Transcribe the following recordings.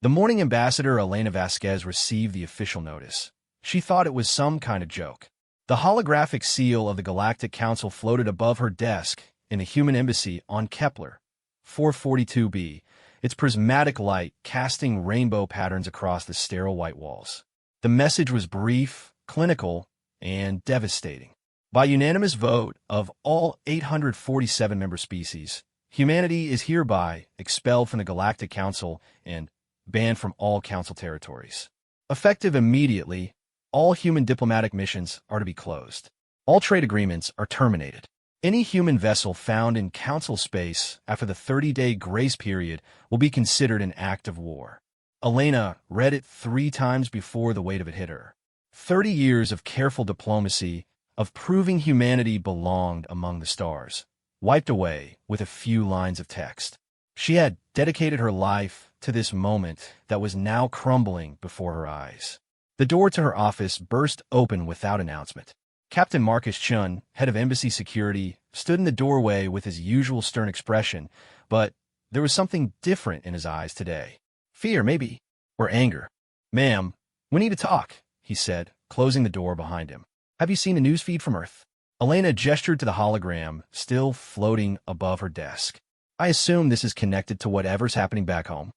The morning ambassador Elena Vasquez received the official notice. She thought it was some kind of joke. The holographic seal of the Galactic Council floated above her desk in the human embassy on Kepler 442b, its prismatic light casting rainbow patterns across the sterile white walls. The message was brief, clinical, and devastating. By unanimous vote of all 847 member species, humanity is hereby expelled from the Galactic Council and banned from all Council territories. Effective immediately, all human diplomatic missions are to be closed. All trade agreements are terminated. Any human vessel found in Council space after the 30-day grace period will be considered an act of war. Elena read it 3 times before the weight of it hit her. 30 years of careful diplomacy, of proving humanity belonged among the stars, wiped away with a few lines of text. She had dedicated her life to this moment that was now crumbling before her eyes. The door to her office burst open without announcement. Captain Marcus Chun, head of embassy security, stood in the doorway with his usual stern expression, but there was something different in his eyes today. Fear, maybe, or anger. "Ma'am, we need to talk," he said, closing the door behind him. "Have you seen the news feed from Earth?" Elena gestured to the hologram, still floating above her desk. "I assume this is connected to whatever's happening back home."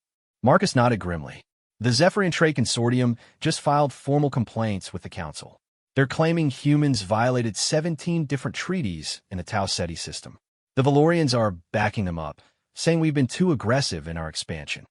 Marcus nodded grimly. The Zephyr and Trey Consortium just filed formal complaints with the Council. They're claiming humans violated 17 different treaties in the Tau Ceti system. The Valorians are backing them up, saying we've been too aggressive in our expansion.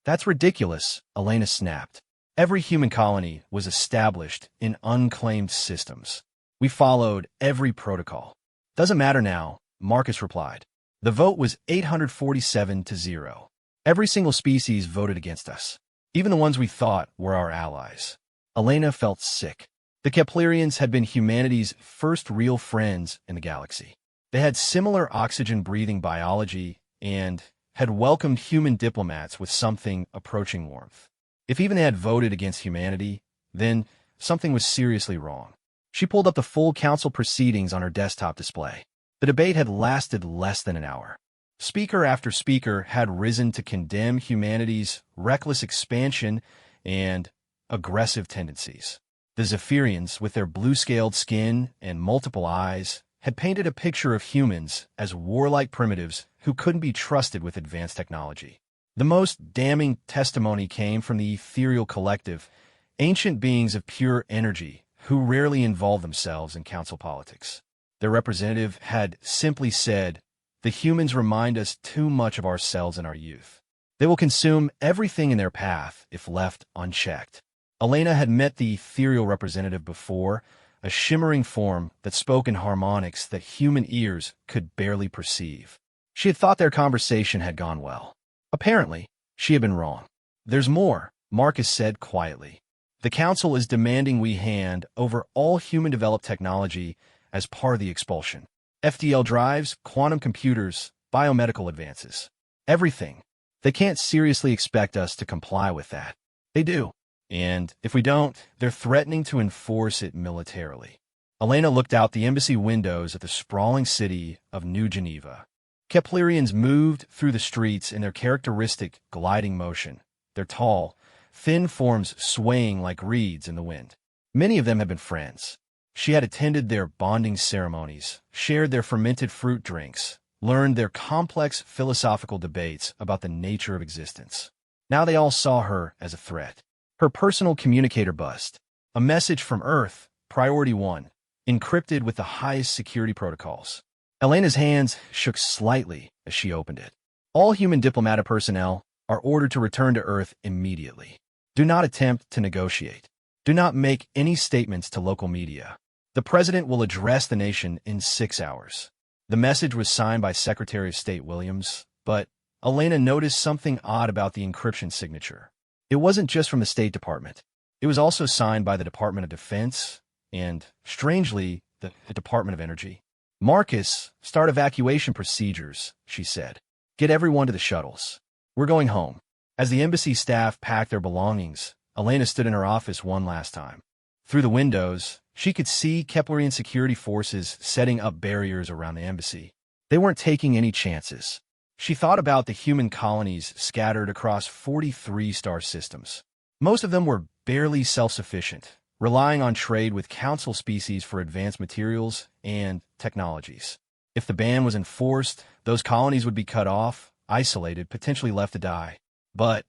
"That's ridiculous," Elena snapped. "Every human colony was established in unclaimed systems. We followed every protocol." "Doesn't matter now," Marcus replied. "The vote was 847 to 0. Every single species voted against us, even the ones we thought were our allies." Elena felt sick. The Keplerians had been humanity's first real friends in the galaxy. They had similar oxygen-breathing biology and had welcomed human diplomats with something approaching warmth. If even they had voted against humanity, then something was seriously wrong. She pulled up the full Council proceedings on her desktop display. The debate had lasted less than an hour. Speaker after speaker had risen to condemn humanity's reckless expansion and aggressive tendencies. The Zephyrians, with their blue-scaled skin and multiple eyes, had painted a picture of humans as warlike primitives who couldn't be trusted with advanced technology. The most damning testimony came from the ethereal collective, ancient beings of pure energy who rarely involve themselves in council politics. Their representative had simply said, "The humans remind us too much of ourselves in our youth. They will consume everything in their path if left unchecked." Elena had met the ethereal representative before, a shimmering form that spoke in harmonics that human ears could barely perceive. She had thought their conversation had gone well. Apparently, she had been wrong. "There's more," Marcus said quietly. "The Council is demanding we hand over all human-developed technology as part of the expulsion. FDL drives, quantum computers, biomedical advances. Everything. They can't seriously expect us to comply with that. They do. And if we don't, they're threatening to enforce it militarily." Elena looked out the embassy windows at the sprawling city of New Geneva. Keplerians moved through the streets in their characteristic gliding motion, their tall, thin forms swaying like reeds in the wind. Many of them had been friends. She had attended their bonding ceremonies, shared their fermented fruit drinks, learned their complex philosophical debates about the nature of existence. Now they all saw her as a threat. Her personal communicator bust. A message from Earth, Priority 1, encrypted with the highest security protocols. Elena's hands shook slightly as she opened it. "All human diplomatic personnel are ordered to return to Earth immediately. Do not attempt to negotiate. Do not make any statements to local media. The President will address the nation in 6 hours." The message was signed by Secretary of State Williams, but Elena noticed something odd about the encryption signature. It wasn't just from the State Department. It was also signed by the Department of Defense and, strangely, the Department of Energy. "Marcus, start evacuation procedures," she said. "Get everyone to the shuttles. We're going home." As the embassy staff packed their belongings, Elena stood in her office one last time. Through the windows, she could see Keplerian security forces setting up barriers around the embassy. They weren't taking any chances. She thought about the human colonies scattered across 43 star systems. Most of them were barely self-sufficient, relying on trade with council species for advanced materials and technologies. If the ban was enforced, those colonies would be cut off, isolated, potentially left to die. But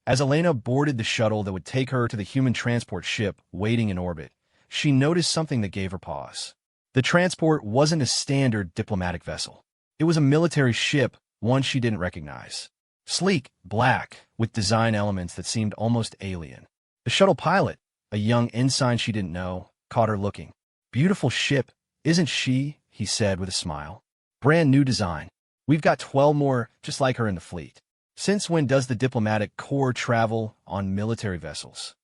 as Elena boarded the shuttle that would take her to the human transport ship waiting in orbit, she noticed something that gave her pause. The transport wasn't a standard diplomatic vessel. It was a military ship, one she didn't recognize. Sleek, black, with design elements that seemed almost alien. The shuttle pilot, a young ensign she didn't know, caught her looking. "Beautiful ship, isn't she?" he said with a smile. "Brand new design. We've got 12 more just like her in the fleet." "Since when does the diplomatic corps travel on military vessels?"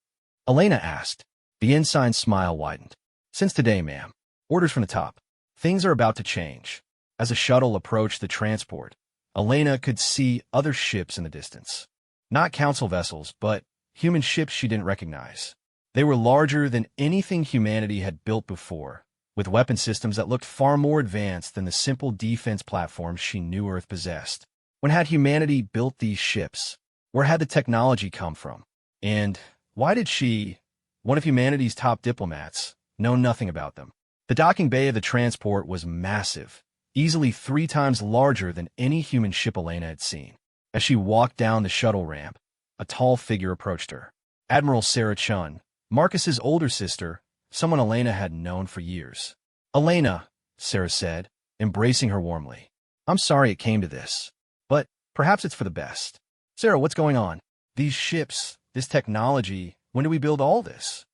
Elena asked. The ensign's smile widened. "Since today, ma'am. Orders from the top. Things are about to change." As the shuttle approached the transport, Elena could see other ships in the distance. Not council vessels, but human ships she didn't recognize. They were larger than anything humanity had built before, with weapon systems that looked far more advanced than the simple defense platforms she knew Earth possessed. When had humanity built these ships? Where had the technology come from? And why did she, one of humanity's top diplomats, know nothing about them? The docking bay of the transport was massive, easily 3 times larger than any human ship Elena had seen. As she walked down the shuttle ramp, a tall figure approached her. Admiral Sarah Chun, Marcus's older sister, someone Elena had known for years. "Elena," Sarah said, embracing her warmly. "I'm sorry it came to this, but perhaps it's for the best." "Sarah, what's going on? These ships, this technology, when do we build all this?"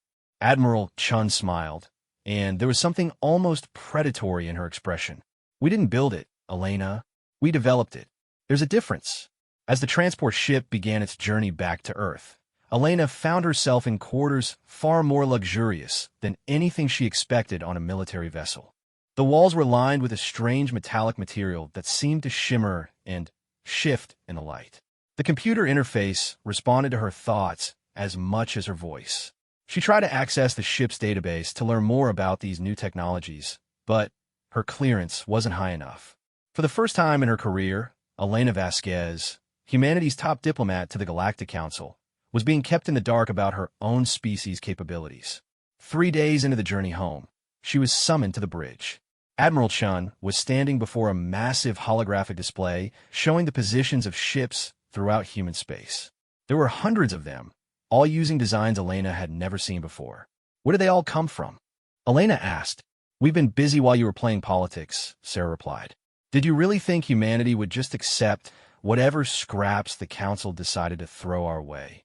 Admiral Chun smiled, and there was something almost predatory in her expression. "We didn't build it, Elena. We developed it. There's a difference." As the transport ship began its journey back to Earth, Elena found herself in quarters far more luxurious than anything she expected on a military vessel. The walls were lined with a strange metallic material that seemed to shimmer and shift in the light. The computer interface responded to her thoughts as much as her voice. She tried to access the ship's database to learn more about these new technologies, but her clearance wasn't high enough. For the first time in her career, Elena Vasquez, humanity's top diplomat to the Galactic Council, was being kept in the dark about her own species' capabilities. 3 days into the journey home, she was summoned to the bridge. Admiral Chun was standing before a massive holographic display showing the positions of ships throughout human space. There were hundreds of them, all using designs Elena had never seen before. "Where did they all come from?" Elena asked. "We've been busy while you were playing politics," Sarah replied. "Did you really think humanity would just accept whatever scraps the Council decided to throw our way?"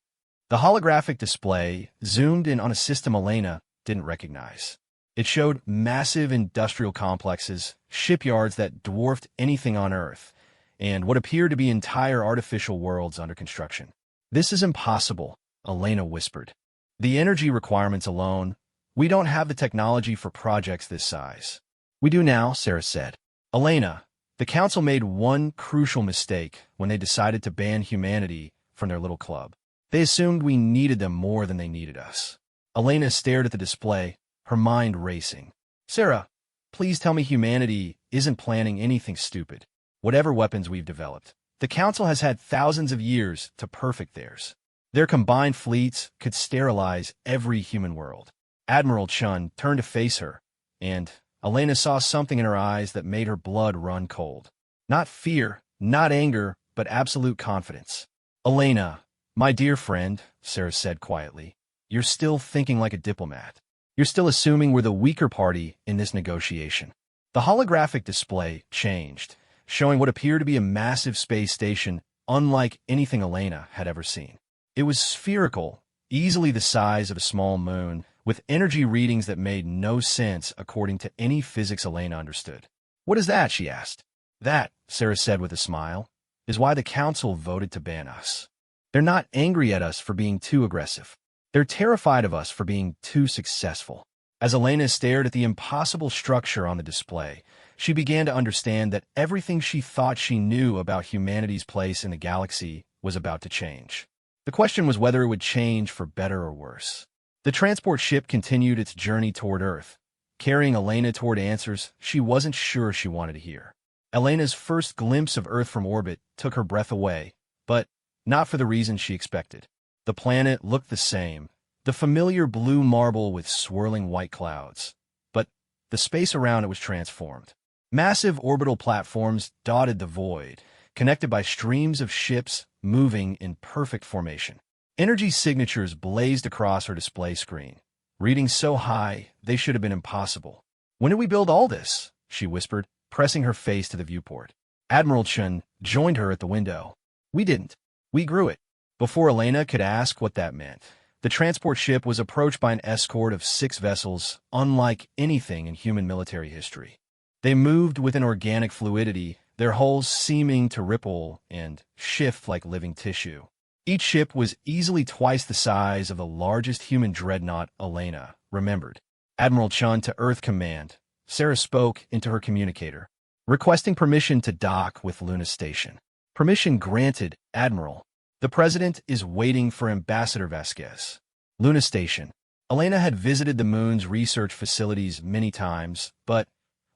The holographic display zoomed in on a system Elena didn't recognize. It showed massive industrial complexes, shipyards that dwarfed anything on Earth, and what appeared to be entire artificial worlds under construction. "This is impossible," Elena whispered. "The energy requirements alone, we don't have the technology for projects this size." "We do now," Sarah said. "Elena, the Council made one crucial mistake when they decided to ban humanity from their little club. They assumed we needed them more than they needed us." Elena stared at the display, her mind racing. "Sarah, please tell me humanity isn't planning anything stupid. Whatever weapons we've developed, the Council has had thousands of years to perfect theirs. Their combined fleets could sterilize every human world." Admiral Chun turned to face her, and Elena saw something in her eyes that made her blood run cold. Not fear, not anger, but absolute confidence. "Elena, my dear friend," Sarah said quietly, "you're still thinking like a diplomat. You're still assuming we're the weaker party in this negotiation." The holographic display changed, showing what appeared to be a massive space station unlike anything Elena had ever seen. It was spherical, easily the size of a small moon, with energy readings that made no sense according to any physics Elena understood. "What is that?" she asked. "That," Sarah said with a smile, "is why the Council voted to ban us. They're not angry at us for being too aggressive. They're terrified of us for being too successful." As Elena stared at the impossible structure on the display, she began to understand that everything she thought she knew about humanity's place in the galaxy was about to change. The question was whether it would change for better or worse. The transport ship continued its journey toward Earth, carrying Elena toward answers she wasn't sure she wanted to hear. Elena's first glimpse of Earth from orbit took her breath away, but not for the reason she expected. The planet looked the same, the familiar blue marble with swirling white clouds. But the space around it was transformed. Massive orbital platforms dotted the void, connected by streams of ships moving in perfect formation. Energy signatures blazed across her display screen, readings so high they should have been impossible. "When did we build all this?" she whispered, pressing her face to the viewport. Admiral Chun joined her at the window. "We didn't. We grew it." Before Elena could ask what that meant, the transport ship was approached by an escort of 6 vessels, unlike anything in human military history. They moved with an organic fluidity, their hulls seeming to ripple and shift like living tissue. Each ship was easily twice the size of the largest human dreadnought Elena remembered. "Admiral Chun to Earth Command," Sarah spoke into her communicator, requesting permission to dock with Luna Station. "Permission granted, Admiral. The President is waiting for Ambassador Vasquez." Luna Station. Elena had visited the moon's research facilities many times, but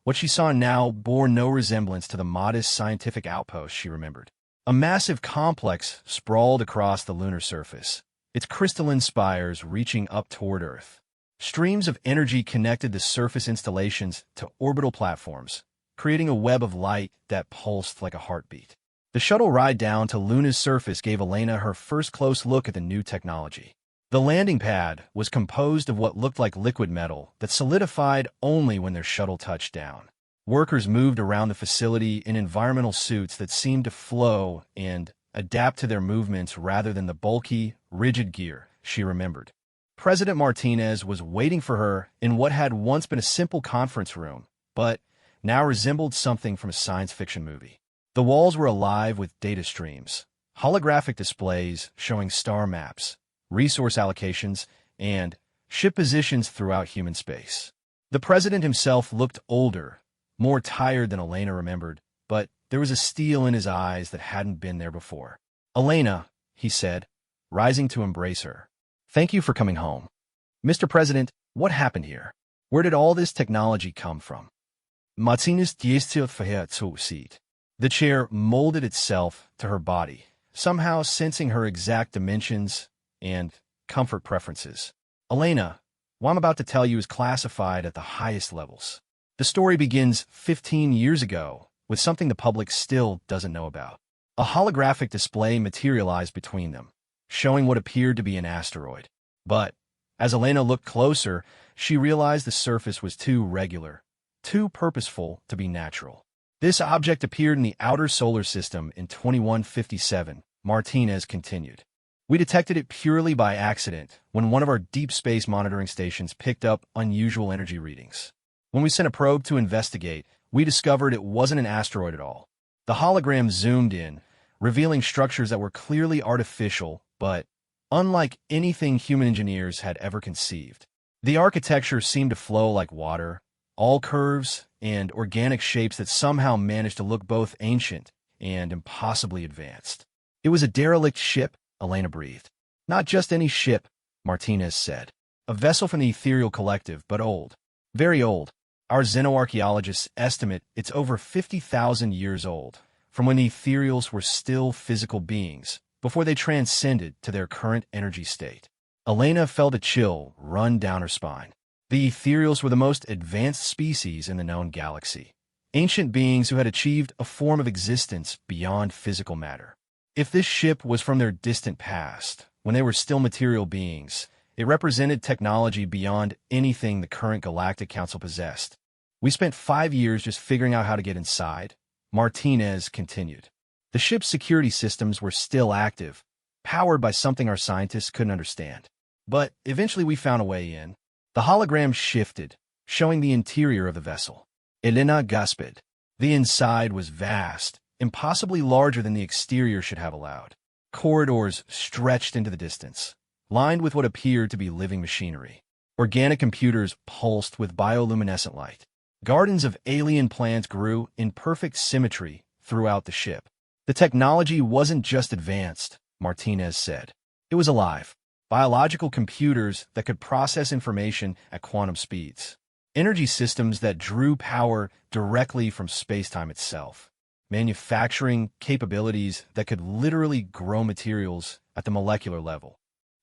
what she saw now bore no resemblance to the modest scientific outpost she remembered. A massive complex sprawled across the lunar surface, its crystalline spires reaching up toward Earth. Streams of energy connected the surface installations to orbital platforms, creating a web of light that pulsed like a heartbeat. The shuttle ride down to Luna's surface gave Elena her first close look at the new technology. The landing pad was composed of what looked like liquid metal that solidified only when their shuttle touched down. Workers moved around the facility in environmental suits that seemed to flow and adapt to their movements rather than the bulky, rigid gear she remembered. President Martinez was waiting for her in what had once been a simple conference room, but now resembled something from a science fiction movie. The walls were alive with data streams, holographic displays showing star maps, resource allocations, and ship positions throughout human space. The president himself looked older, more tired than Elena remembered, but there was a steel in his eyes that hadn't been there before. "Elena," he said, rising to embrace her. "Thank you for coming home." "Mr. President, what happened here? Where did all this technology come from?" Martinez gestured for her to seat. The chair molded itself to her body, somehow sensing her exact dimensions and comfort preferences. "Elena, what I'm about to tell you is classified at the highest levels. The story begins 15 years ago with something the public still doesn't know about. A holographic display materialized between them, showing what appeared to be an asteroid. But as Elena looked closer, she realized the surface was too regular, too purposeful to be natural. This object appeared in the outer solar system in 2157, Martinez continued. "We detected it purely by accident when one of our deep space monitoring stations picked up unusual energy readings. When we sent a probe to investigate, we discovered it wasn't an asteroid at all." The hologram zoomed in, revealing structures that were clearly artificial, but unlike anything human engineers had ever conceived. The architecture seemed to flow like water, all curves and organic shapes that somehow managed to look both ancient and impossibly advanced. "It was a derelict ship," Elena breathed. "Not just any ship," Martinez said. "A vessel from the Ethereal Collective, but old. Very old. Our xenoarchaeologists estimate it's over 50,000 years old, from when the ethereals were still physical beings, before they transcended to their current energy state." Elena felt a chill run down her spine. The ethereals were the most advanced species in the known galaxy, ancient beings who had achieved a form of existence beyond physical matter. If this ship was from their distant past, when they were still material beings, it represented technology beyond anything the current Galactic Council possessed. "We spent 5 years just figuring out how to get inside," Martinez continued. "The ship's security systems were still active, powered by something our scientists couldn't understand. But eventually we found a way in." The hologram shifted, showing the interior of the vessel. Elena gasped. The inside was vast, impossibly larger than the exterior should have allowed. Corridors stretched into the distance, lined with what appeared to be living machinery. Organic computers pulsed with bioluminescent light. Gardens of alien plants grew in perfect symmetry throughout the ship. "The technology wasn't just advanced," Martinez said. "It was alive. Biological computers that could process information at quantum speeds. energy systems that drew power directly from spacetime itself, manufacturing capabilities that could literally grow materials at the molecular level.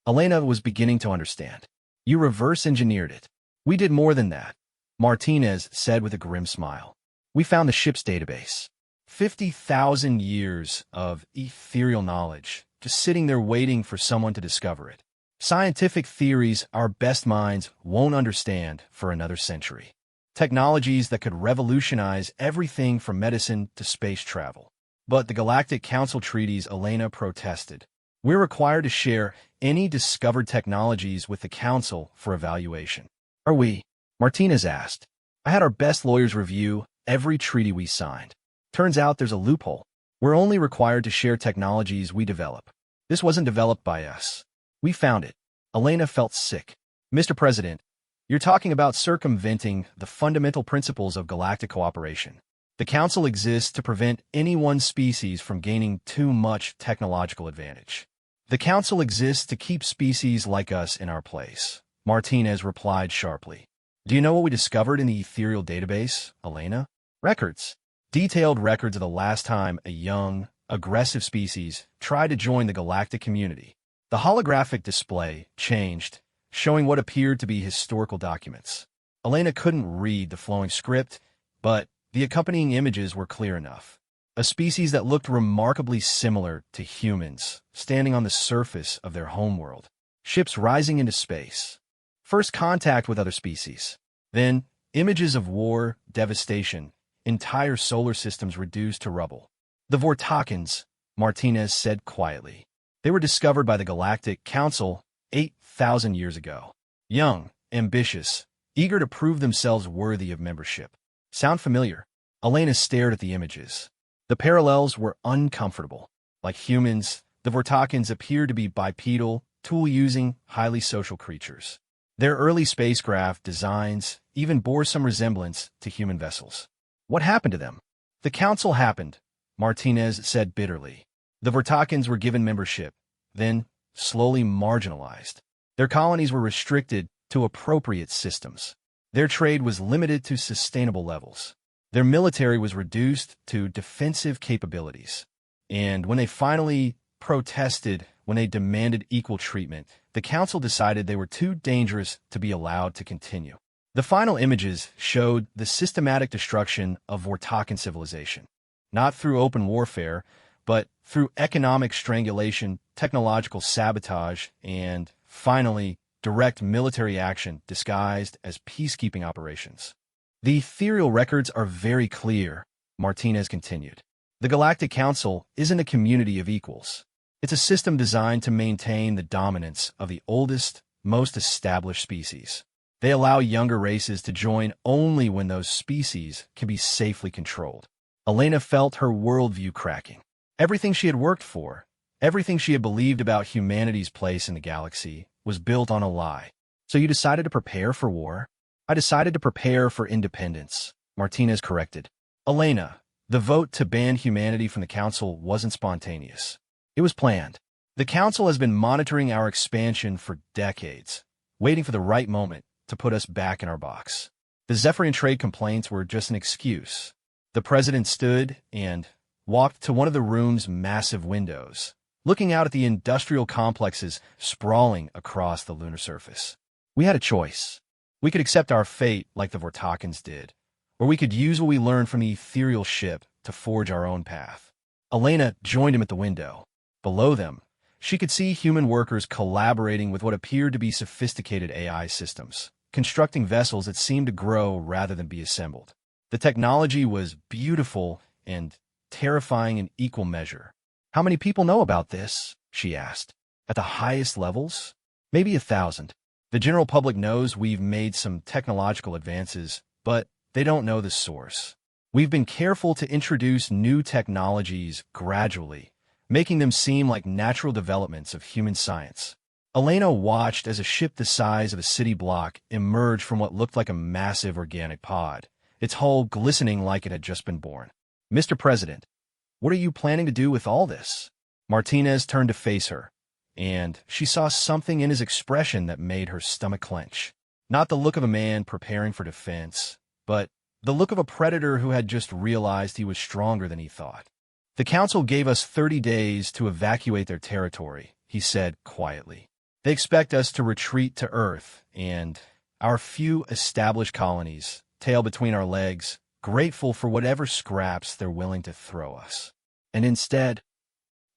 Elena was beginning to understand. You reverse-engineered it. We did more than that, Martinez said with a grim smile. We found the ship's database. 50,000 years of ethereal knowledge, just sitting there waiting for someone to discover it. Scientific theories our best minds won't understand for another century. Technologies that could revolutionize everything from medicine to space travel. But the Galactic Council treaties, Elena protested. We're required to share any discovered technologies with the Council for evaluation. Are we? Martinez asked. I had our best lawyers review every treaty we signed. Turns out there's a loophole. We're only required to share technologies we develop. This wasn't developed by us. We found it. Elena felt sick. Mr. President, you're talking about circumventing the fundamental principles of galactic cooperation. The Council exists to prevent any one species from gaining too much technological advantage. The Council exists to keep species like us in our place, Martinez replied sharply. Do you know what we discovered in the ethereal database, Elena? Records. Detailed records of the last time a young, aggressive species tried to join the galactic community. The holographic display changed, showing what appeared to be historical documents. Elena couldn't read the flowing script, but the accompanying images were clear enough. A species that looked remarkably similar to humans, standing on the surface of their homeworld. Ships rising into space. First contact with other species. Then, images of war, devastation, entire solar systems reduced to rubble. The Vortakans, Martinez said quietly. They were discovered by the Galactic Council 8,000 years ago. Young, ambitious, eager to prove themselves worthy of membership. Sound familiar? Elena stared at the images. The parallels were uncomfortable. Like humans, the Vortakans appeared to be bipedal, tool-using, highly social creatures. Their early spacecraft designs even bore some resemblance to human vessels. What happened to them? The Council happened, Martinez said bitterly. The Vortakans were given membership, then slowly marginalized. Their colonies were restricted to appropriate systems. Their trade was limited to sustainable levels. Their military was reduced to defensive capabilities. And when they finally protested, when they demanded equal treatment, the Council decided they were too dangerous to be allowed to continue. The final images showed the systematic destruction of Vortakan civilization, not through open warfare, but through economic strangulation, technological sabotage, and, finally, direct military action disguised as peacekeeping operations. The ethereal records are very clear, Martinez continued. The Galactic Council isn't a community of equals. It's a system designed to maintain the dominance of the oldest, most established species. They allow younger races to join only when those species can be safely controlled. Elena felt her worldview cracking. Everything she had worked for, everything she had believed about humanity's place in the galaxy, was built on a lie. So you decided to prepare for war? I decided to prepare for independence, Martinez corrected. Elena, the vote to ban humanity from the Council wasn't spontaneous. It was planned. The Council has been monitoring our expansion for decades, waiting for the right moment to put us back in our box. The Zephyrian trade complaints were just an excuse. The president stood and walked to one of the room's massive windows, looking out at the industrial complexes sprawling across the lunar surface. We had a choice. We could accept our fate like the Vortakans did, or we could use what we learned from the ethereal ship to forge our own path. Elena joined him at the window. Below them, she could see human workers collaborating with what appeared to be sophisticated AI systems, constructing vessels that seemed to grow rather than be assembled. The technology was beautiful and terrifying in equal measure. How many people know about this? She asked. At the highest levels? Maybe 1,000. The general public knows we've made some technological advances, but they don't know the source. We've been careful to introduce new technologies gradually, making them seem like natural developments of human science. Elena watched as a ship the size of a city block emerged from what looked like a massive organic pod, its hull glistening like it had just been born. Mr. President, what are you planning to do with all this? Martinez turned to face her, and she saw something in his expression that made her stomach clench. Not the look of a man preparing for defense, but the look of a predator who had just realized he was stronger than he thought. The council gave us 30 days to evacuate their territory, he said quietly. They expect us to retreat to Earth and our few established colonies, tail between our legs, grateful for whatever scraps they're willing to throw us. And instead,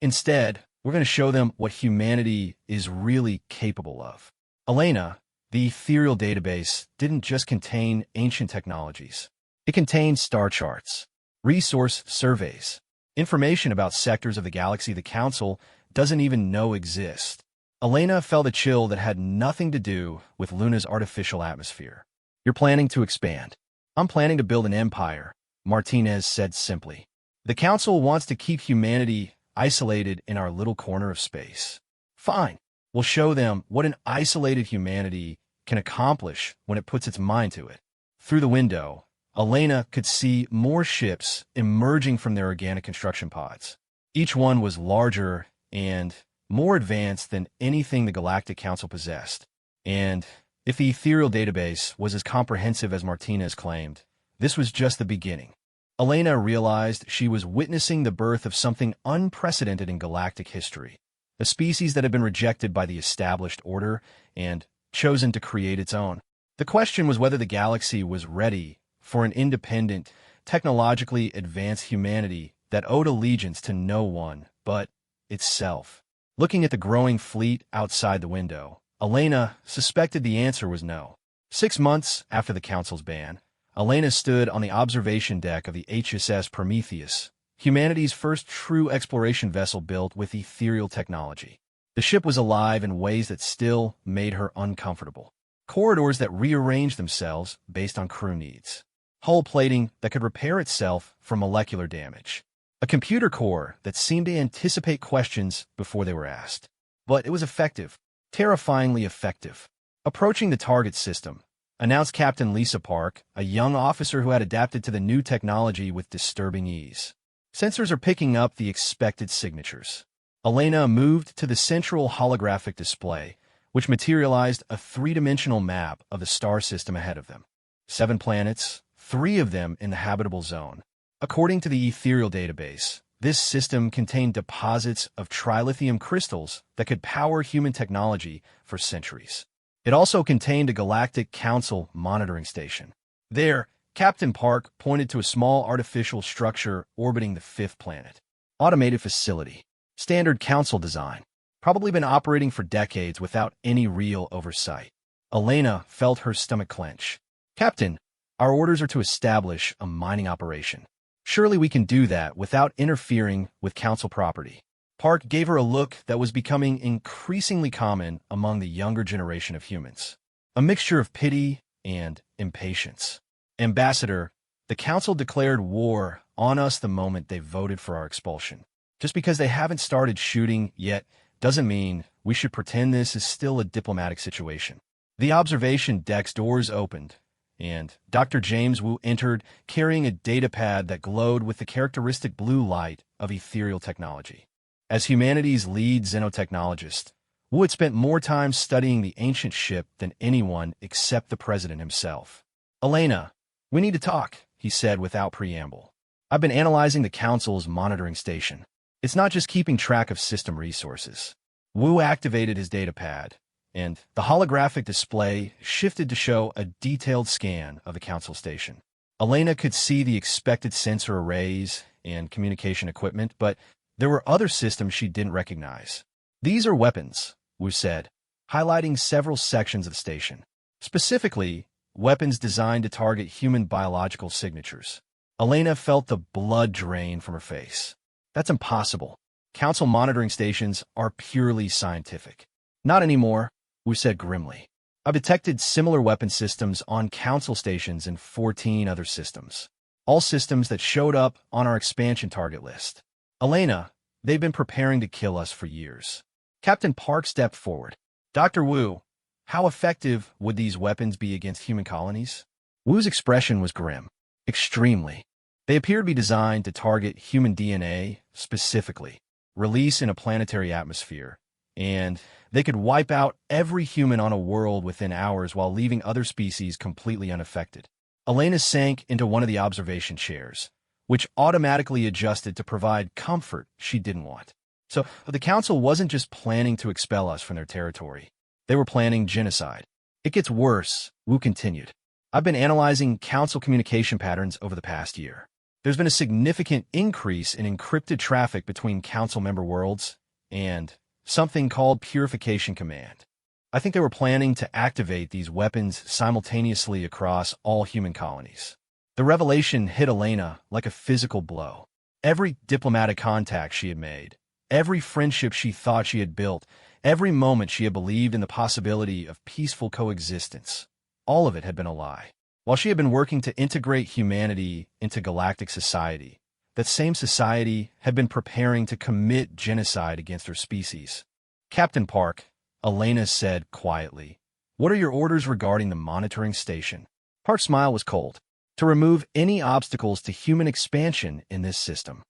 we're going to show them what humanity is really capable of. Elena, the ethereal database, didn't just contain ancient technologies. It contained star charts, resource surveys, information about sectors of the galaxy the Council doesn't even know exist. Elena felt a chill that had nothing to do with Luna's artificial atmosphere. You're planning to expand. I'm planning to build an empire, Martinez said simply. The Council wants to keep humanity isolated in our little corner of space. Fine. We'll show them what an isolated humanity can accomplish when it puts its mind to it. Through the window, Elena could see more ships emerging from their organic construction pods. Each one was larger and more advanced than anything the Galactic Council possessed. And if the ethereal database was as comprehensive as Martinez claimed, this was just the beginning. Elena realized she was witnessing the birth of something unprecedented in galactic history, a species that had been rejected by the established order and chosen to create its own. The question was whether the galaxy was ready for an independent, technologically advanced humanity that owed allegiance to no one but itself. Looking at the growing fleet outside the window, Elena suspected the answer was no. 6 months after the Council's ban, Elena stood on the observation deck of the HSS Prometheus, humanity's first true exploration vessel built with ethereal technology. The ship was alive in ways that still made her uncomfortable. Corridors that rearranged themselves based on crew needs. Hull plating that could repair itself from molecular damage. A computer core that seemed to anticipate questions before they were asked. But it was effective, terrifyingly effective. Approaching the target system, announced Captain Lisa Park, a young officer who had adapted to the new technology with disturbing ease. Sensors are picking up the expected signatures. Elena moved to the central holographic display, which materialized a three-dimensional map of the star system ahead of them. 7 planets, 3 of them in the habitable zone. According to the ethereal database, this system contained deposits of trilithium crystals that could power human technology for centuries. It also contained a Galactic Council monitoring station. There, Captain Park pointed to a small artificial structure orbiting the 5th planet. Automated facility. Standard Council design. Probably been operating for decades without any real oversight. Elena felt her stomach clench. Captain, our orders are to establish a mining operation. Surely we can do that without interfering with Council property. Park gave her a look that was becoming increasingly common among the younger generation of humans. A mixture of pity and impatience. Ambassador, the Council declared war on us the moment they voted for our expulsion. Just because they haven't started shooting yet doesn't mean we should pretend this is still a diplomatic situation. The observation deck's doors opened, and Dr. James Wu entered carrying a datapad that glowed with the characteristic blue light of ethereal technology. As humanity's lead xenotechnologist, Wu had spent more time studying the ancient ship than anyone except the president himself. Elena, we need to talk, he said without preamble. I've been analyzing the Council's monitoring station. It's not just keeping track of system resources. Wu activated his datapad, and the holographic display shifted to show a detailed scan of the Council station. Elena could see the expected sensor arrays and communication equipment, but there were other systems she didn't recognize. These are weapons, Wu said, highlighting several sections of the station. Specifically, weapons designed to target human biological signatures. Elena felt the blood drain from her face. That's impossible. Council monitoring stations are purely scientific. Not anymore, Wu said grimly. I've detected similar weapon systems on Council stations in 14 other systems. All systems that showed up on our expansion target list. Elena, they've been preparing to kill us for years. Captain Park stepped forward. Dr. Wu, how effective would these weapons be against human colonies? Wu's expression was grim. Extremely. They appear to be designed to target human DNA specifically, release in a planetary atmosphere, and They could wipe out every human on a world within hours while leaving other species completely unaffected. Elena sank into one of the observation chairs, which automatically adjusted to provide comfort she didn't want. So the Council wasn't just planning to expel us from their territory. They were planning genocide. It gets worse, Wu continued. I've been analyzing Council communication patterns over the past year. There's been a significant increase in encrypted traffic between Council member worlds and something called Purification Command. I think they were planning to activate these weapons simultaneously across all human colonies. The revelation hit Elena like a physical blow. Every diplomatic contact she had made, every friendship she thought she had built, every moment she had believed in the possibility of peaceful coexistence, all of it had been a lie. While she had been working to integrate humanity into galactic society, that same society had been preparing to commit genocide against her species. Captain Park, Elena said quietly, what are your orders regarding the monitoring station? Park's smile was cold. To remove any obstacles to human expansion in this system.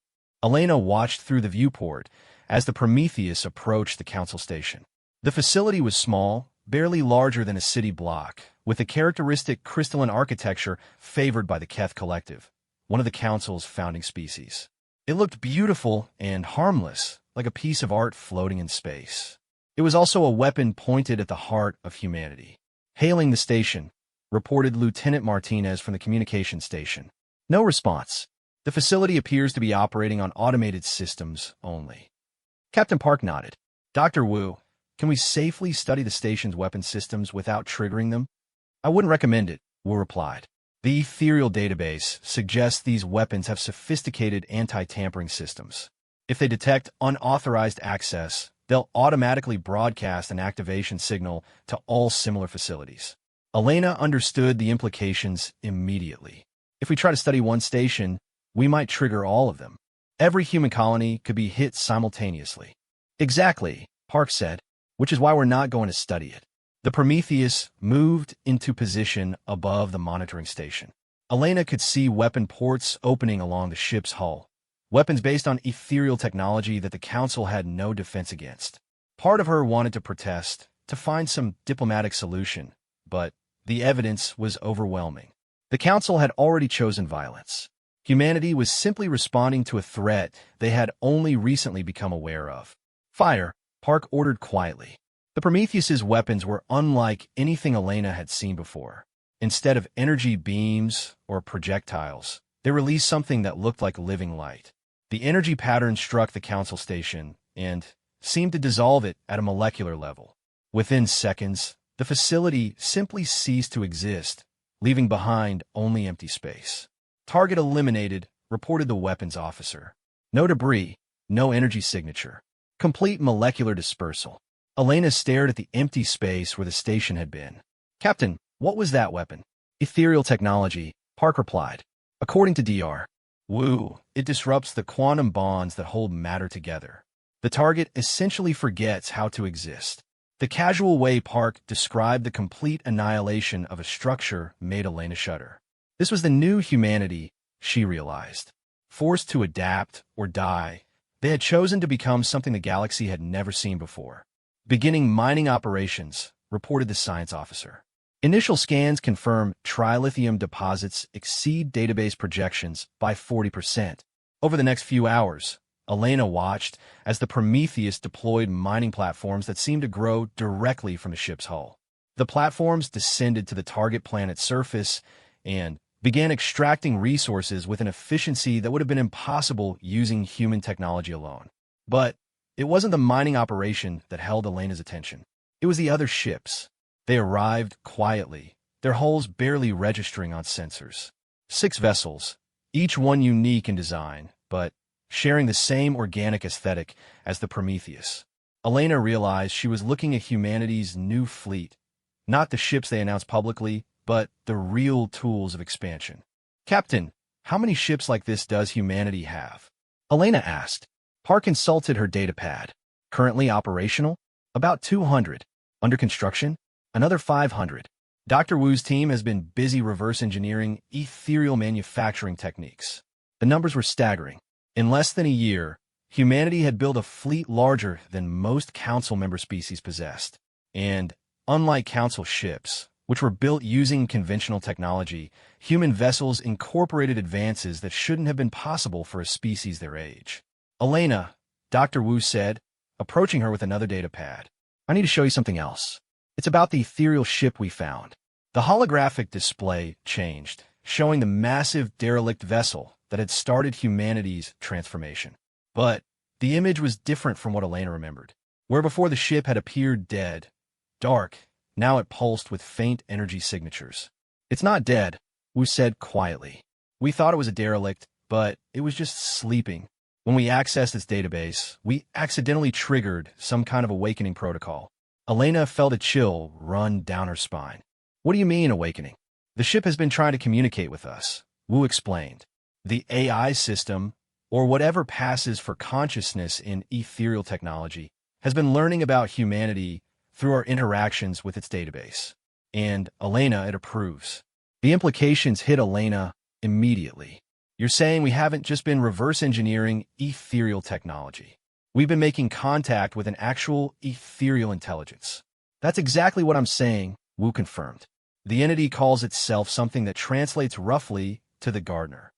Elena watched through the viewport as the Prometheus approached the Council station. The facility was small, barely larger than a city block, with a characteristic crystalline architecture favored by the Keth Collective, one of the Council's founding species. It looked beautiful and harmless, like a piece of art floating in space. It was also a weapon pointed at the heart of humanity. Hailing the station, reported Lieutenant Martinez from the communication station. No response. The facility appears to be operating on automated systems only. Captain Park nodded. Dr. Wu, can we safely study the station's weapon systems without triggering them? I wouldn't recommend it, Wu replied. The ethereal database suggests these weapons have sophisticated anti-tampering systems. If they detect unauthorized access, they'll automatically broadcast an activation signal to all similar facilities. Elena understood the implications immediately. If we try to study one station, we might trigger all of them. Every human colony could be hit simultaneously. Exactly, Park said, which is why we're not going to study it. The Prometheus moved into position above the monitoring station. Elena could see weapon ports opening along the ship's hull, weapons based on ethereal technology that the Council had no defense against. Part of her wanted to protest, to find some diplomatic solution, but the evidence was overwhelming. The Council had already chosen violence. Humanity was simply responding to a threat they had only recently become aware of. Fire, Park ordered quietly. The Prometheus's weapons were unlike anything Elena had seen before. Instead of energy beams or projectiles, they released something that looked like living light. The energy pattern struck the Council station and seemed to dissolve it at a molecular level. Within seconds, the facility simply ceased to exist, leaving behind only empty space. Target eliminated, reported the weapons officer. No debris, no energy signature. Complete molecular dispersal. Elena stared at the empty space where the station had been. Captain, what was that weapon? Ethereal technology, Park replied. According to Dr. Wu, it disrupts the quantum bonds that hold matter together. The target essentially forgets how to exist. The casual way Park described the complete annihilation of a structure made Elena shudder. This was the new humanity, she realized. Forced to adapt or die, they had chosen to become something the galaxy had never seen before. Beginning mining operations, reported the science officer. Initial scans confirm trilithium deposits exceed database projections by 40%. Over the next few hours, Elena watched as the Prometheus deployed mining platforms that seemed to grow directly from the ship's hull. The platforms descended to the target planet's surface and began extracting resources with an efficiency that would have been impossible using human technology alone. But it wasn't the mining operation that held Elena's attention. It was the other ships. They arrived quietly, their hulls barely registering on sensors. 6 vessels, each one unique in design, but sharing the same organic aesthetic as the Prometheus. Elena realized she was looking at humanity's new fleet, not the ships they announced publicly, but the real tools of expansion. Captain, how many ships like this does humanity have? Elena asked. Park consulted her datapad. Currently operational? About 200. Under construction? Another 500. Dr. Wu's team has been busy reverse engineering ethereal manufacturing techniques. The numbers were staggering. In less than a year, Humanity had built a fleet larger than most council member species possessed. And, unlike council ships, which were built using conventional technology, human vessels incorporated advances that shouldn't have been possible for a species their age. Elena, Dr. Wu said, approaching her with another data pad. I need to show you something else. It's about the ethereal ship we found. The holographic display changed, showing the massive derelict vessel that had started humanity's transformation. But the image was different from what Elena remembered. Where before the ship had appeared dead, dark, now it pulsed with faint energy signatures. It's not dead, Wu said quietly. We thought it was a derelict, but it was just sleeping. When we accessed its database, we accidentally triggered some kind of awakening protocol. Elena felt a chill run down her spine. What do you mean, awakening? The ship has been trying to communicate with us, Wu explained. The AI system, or whatever passes for consciousness in ethereal technology, has been learning about humanity through our interactions with its database. And, Elena, it approves. The implications hit Elena immediately. You're saying we haven't just been reverse engineering ethereal technology. We've been making contact with an actual ethereal intelligence. That's exactly what I'm saying, Wu confirmed. The entity calls itself something that translates roughly to the gardener.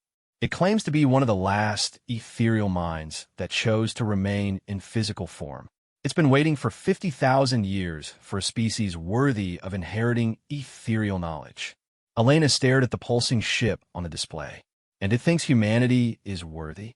It claims to be one of the last ethereal minds that chose to remain in physical form. It's been waiting for 50,000 years for a species worthy of inheriting ethereal knowledge. Elena stared at the pulsing ship on the display. And it thinks humanity is worthy?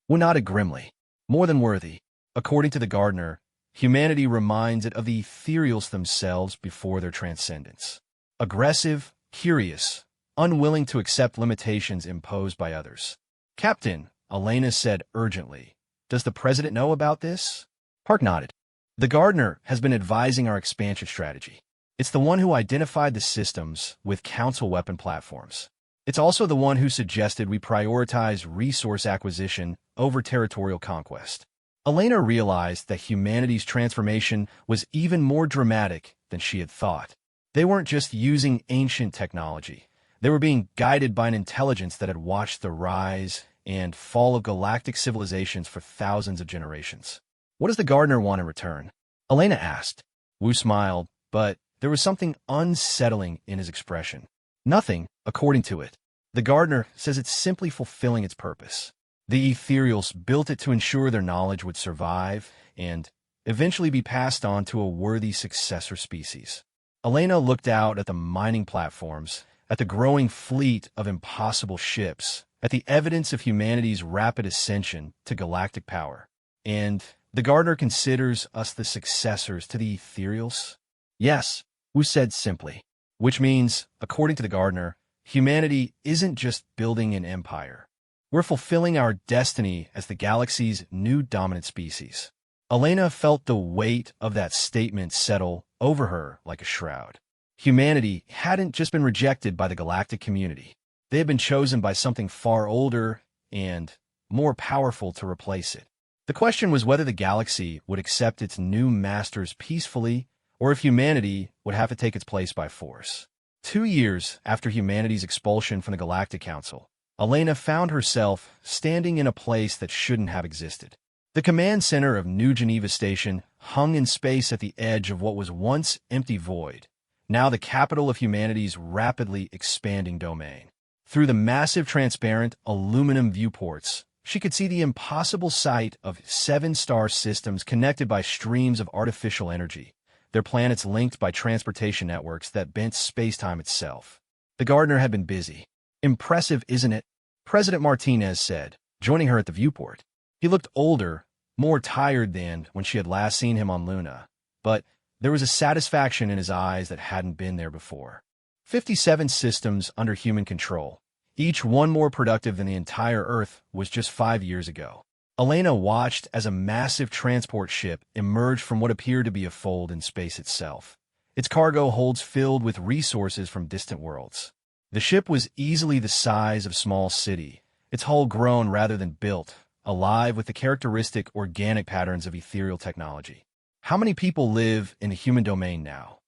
Wu nodded grimly. More than worthy. According to the gardener, humanity reminds it of the ethereals themselves before their transcendence. Aggressive, curious, unwilling to accept limitations imposed by others. Captain, Elena said urgently, does the president know about this? Park nodded. The gardener has been advising our expansion strategy. It's the one who identified the systems with council weapon platforms. It's also the one who suggested we prioritize resource acquisition over territorial conquest. Elena realized that humanity's transformation was even more dramatic than she had thought. They weren't just using ancient technology. They were being guided by an intelligence that had watched the rise and fall of galactic civilizations for thousands of generations. What does the gardener want in return? Elena asked. Wu smiled, but there was something unsettling in his expression. Nothing, according to it. The gardener says it's simply fulfilling its purpose. The ethereals built it to ensure their knowledge would survive and eventually be passed on to a worthy successor species. Elena looked out at the mining platforms, at the growing fleet of impossible ships, at the evidence of humanity's rapid ascension to galactic power. And the gardener considers us the successors to the ethereals? Yes, Wu said simply. Which means, according to the gardener, humanity isn't just building an empire. We're fulfilling our destiny as the galaxy's new dominant species. Elena felt the weight of that statement settle over her like a shroud. Humanity hadn't just been rejected by the galactic community. They had been chosen by something far older and more powerful to replace it. The question was whether the galaxy would accept its new masters peacefully or if humanity would have to take its place by force. 2 years after humanity's expulsion from the Galactic Council, Elena found herself standing in a place that shouldn't have existed. The command center of New Geneva Station hung in space at the edge of what was once empty void, now the capital of humanity's rapidly expanding domain. Through the massive transparent aluminum viewports, she could see the impossible sight of 7 star systems connected by streams of artificial energy, their planets linked by transportation networks that bent space-time itself. The gardener had been busy. Impressive, isn't it? President Martinez said, joining her at the viewport. He looked older, more tired than when she had last seen him on Luna, but there was a satisfaction in his eyes that hadn't been there before. 57 systems under human control, each one more productive than the entire Earth was just 5 years ago. Elena watched as a massive transport ship emerged from what appeared to be a fold in space itself, its cargo holds filled with resources from distant worlds. The ship was easily the size of a small city, its hull grown rather than built, alive with the characteristic organic patterns of ethereal technology. How many people live in the human domain now?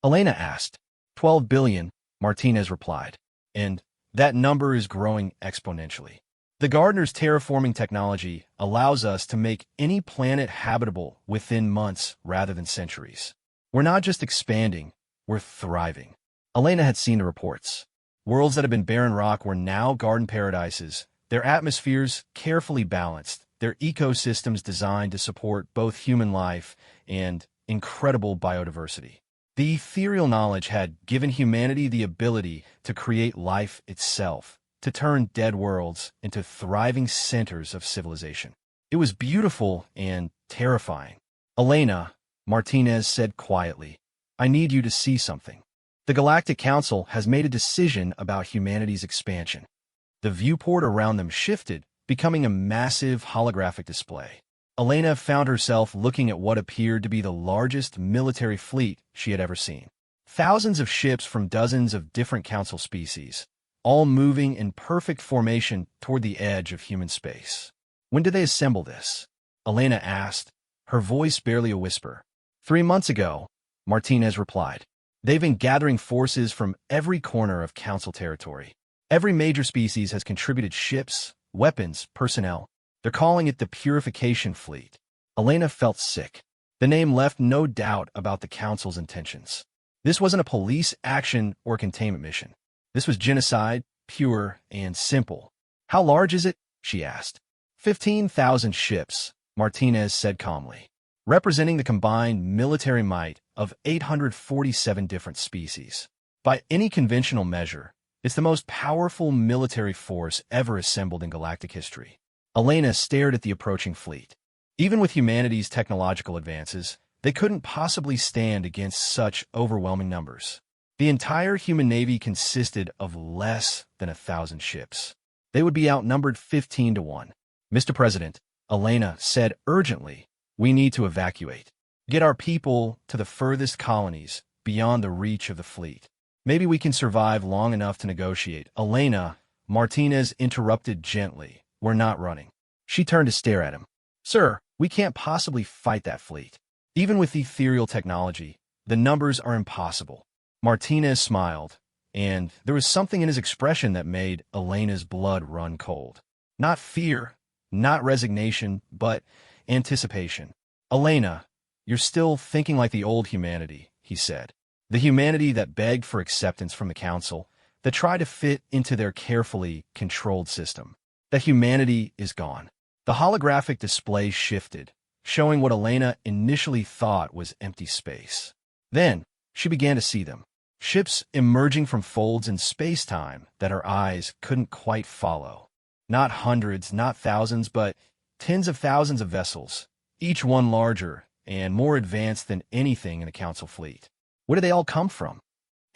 Elena asked. 12 billion, Martinez replied. And that number is growing exponentially. The gardener's terraforming technology allows us to make any planet habitable within months rather than centuries. We're not just expanding, we're thriving. Elena had seen the reports. Worlds that had been barren rock were now garden paradises, their atmospheres carefully balanced, their ecosystems designed to support both human life and incredible biodiversity. The ethereal knowledge had given humanity the ability to create life itself, to turn dead worlds into thriving centers of civilization. It was beautiful and terrifying. Elena, Martinez said quietly, I need you to see something. The Galactic Council has made a decision about humanity's expansion. The viewport around them shifted, becoming a massive holographic display. Elena found herself looking at what appeared to be the largest military fleet she had ever seen. Thousands of ships from dozens of different council species, all moving in perfect formation toward the edge of human space. When did they assemble this? Elena asked, her voice barely a whisper. 3 months ago, Martinez replied. They've been gathering forces from every corner of council territory. Every major species has contributed ships, weapons, personnel. They're calling it the Purification Fleet. Elena felt sick. The name left no doubt about the council's intentions. This wasn't a police action or containment mission. This was genocide, pure and simple. How large is it? She asked. 15,000 ships, Martinez said calmly, representing the combined military might of 847 different species. By any conventional measure, it's the most powerful military force ever assembled in galactic history. Elena stared at the approaching fleet. Even with humanity's technological advances, they couldn't possibly stand against such overwhelming numbers. The entire human navy consisted of less than 1,000 ships. They would be outnumbered 15 to 1. Mr. President, Elena said urgently, we need to evacuate. Get our people to the furthest colonies, beyond the reach of the fleet. Maybe we can survive long enough to negotiate. Elena, Martinez interrupted gently. We're not running. She turned to stare at him. Sir, we can't possibly fight that fleet. Even with ethereal technology, the numbers are impossible. Martinez smiled, and there was something in his expression that made Elena's blood run cold. Not fear, not resignation, but anticipation. Elena, you're still thinking like the old humanity, he said. The humanity that begged for acceptance from the council, that tried to fit into their carefully controlled system. That humanity is gone. The holographic display shifted, showing what Elena initially thought was empty space. Then, she began to see them. Ships emerging from folds in space-time that her eyes couldn't quite follow. Not hundreds, not thousands, but tens of thousands of vessels, each one larger and more advanced than anything in a council fleet. Where did they all come from?